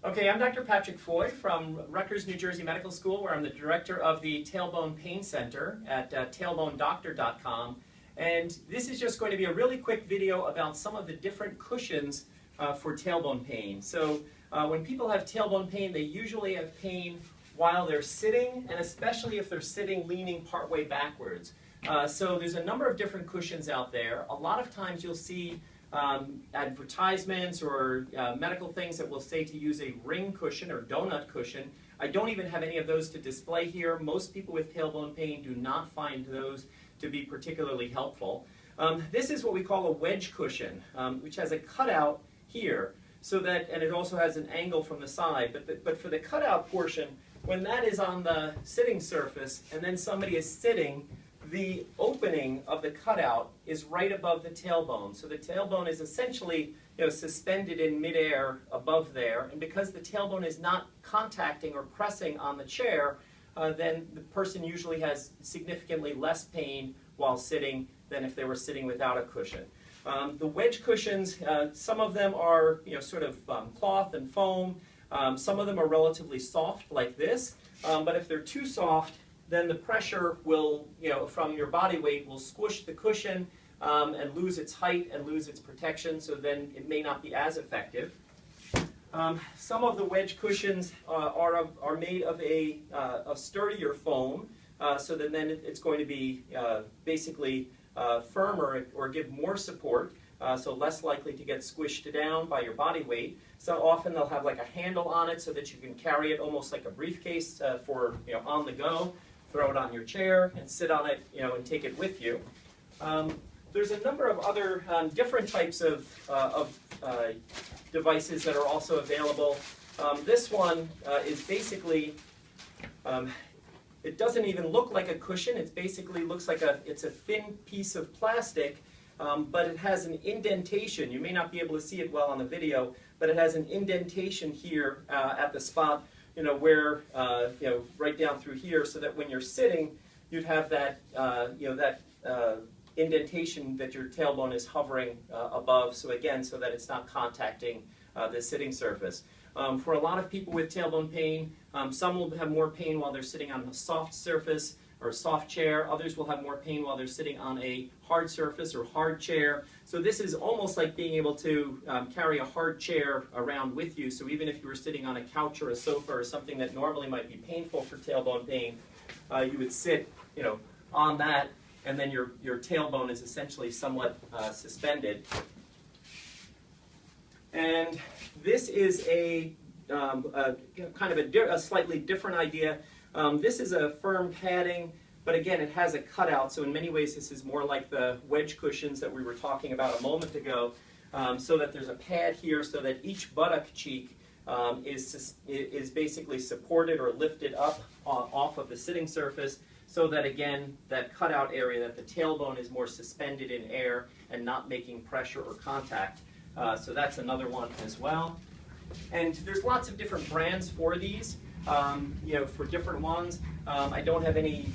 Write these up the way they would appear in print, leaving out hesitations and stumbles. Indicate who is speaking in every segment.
Speaker 1: Okay, I'm Dr. Patrick Foye from Rutgers, New Jersey Medical School, where I'm the director of the Tailbone Pain Center at tailbonedoctor.com. And this is just going to be a really quick video about some of the different cushions for tailbone pain. So when people have tailbone pain, they usually have pain while they're sitting, and especially if they're sitting leaning partway backwards. So there's a number of different cushions out there. A lot of times you'll see advertisements or medical things that will say to use a ring cushion or donut cushion. I don't even have any of those to display here. Most people with tailbone pain do not find those to be particularly helpful. This is what we call a wedge cushion, which has a cutout here, so that, and it also has an angle from the side. But for the cutout portion, when that is on the sitting surface and then somebody is sitting, the opening of the cutout is right above the tailbone. So the tailbone is essentially suspended in midair above there. And because the tailbone is not contacting or pressing on the chair, then the person usually has significantly less pain while sitting than if they were sitting without a cushion. The wedge cushions, some of them are sort of cloth and foam. Some of them are relatively soft like this. But if they're too soft, then the pressure will, from your body weight, will squish the cushion and lose its height and lose its protection, so then it may not be as effective. Some of the wedge cushions are made of a sturdier foam, so that then it's going to be basically firmer or give more support, so less likely to get squished down by your body weight. So often they'll have like a handle on it so that you can carry it almost like a briefcase for on the go. Throw it on your chair and sit on it, and take it with you. There's a number of other different types of devices that are also available. This one is basically, it doesn't even look like a cushion. It basically looks like it's a thin piece of plastic, but it has an indentation. You may not be able to see it well on the video, but it has an indentation here at the spot where, right down through here, so that when you're sitting, you'd have that, indentation that your tailbone is hovering above, so again, so that it's not contacting the sitting surface. For a lot of people with tailbone pain, some will have more pain while they're sitting on a soft surface or a soft chair. Others will have more pain while they're sitting on a hard surface or hard chair. So this is almost like being able to carry a hard chair around with you. So even if you were sitting on a couch or a sofa or something that normally might be painful for tailbone pain, you would sit, on that, and then your tailbone is essentially somewhat suspended. And this is a kind of a slightly different idea. This is a firm padding, but again, it has a cutout, so in many ways this is more like the wedge cushions that we were talking about a moment ago, so that there's a pad here so that each buttock cheek is basically supported or lifted up off of the sitting surface, so that again, that cutout area, that the tailbone is more suspended in air and not making pressure or contact. So that's another one as well. And there's lots of different brands for these. For different ones. I don't have any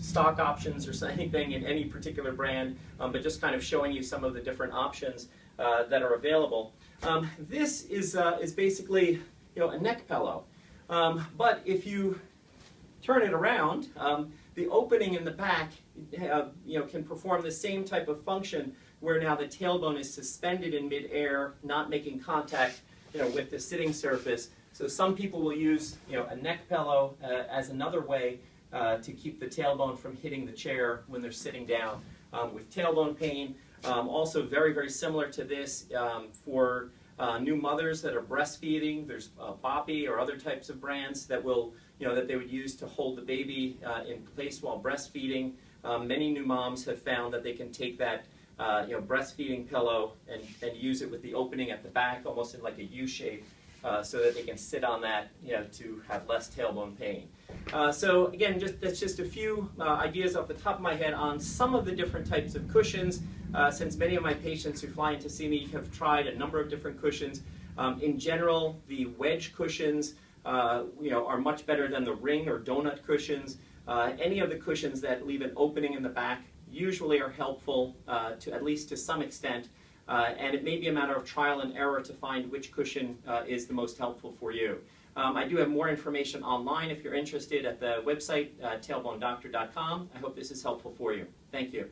Speaker 1: stock options or anything in any particular brand, but just kind of showing you some of the different options that are available. This is basically a neck pillow, but if you turn it around, the opening in the back can perform the same type of function, where now the tailbone is suspended in midair, not making contact with the sitting surface. So some people will use a neck pillow as another way to keep the tailbone from hitting the chair when they're sitting down with tailbone pain. Also very, very similar to this for new mothers that are breastfeeding. There's Boppy or other types of brands that will that they would use to hold the baby in place while breastfeeding. Many new moms have found that they can take that breastfeeding pillow and use it with the opening at the back, almost in like a U shape. So that they can sit on that, to have less tailbone pain. So again, that's just a few ideas off the top of my head on some of the different types of cushions. Since many of my patients who fly in to see me have tried a number of different cushions, in general, the wedge cushions, are much better than the ring or donut cushions. Any of the cushions that leave an opening in the back usually are helpful to at least to some extent. and it may be a matter of trial and error to find which cushion is the most helpful for you. I do have more information online if you're interested at the website, tailbonedoctor.com. I hope this is helpful for you. Thank you.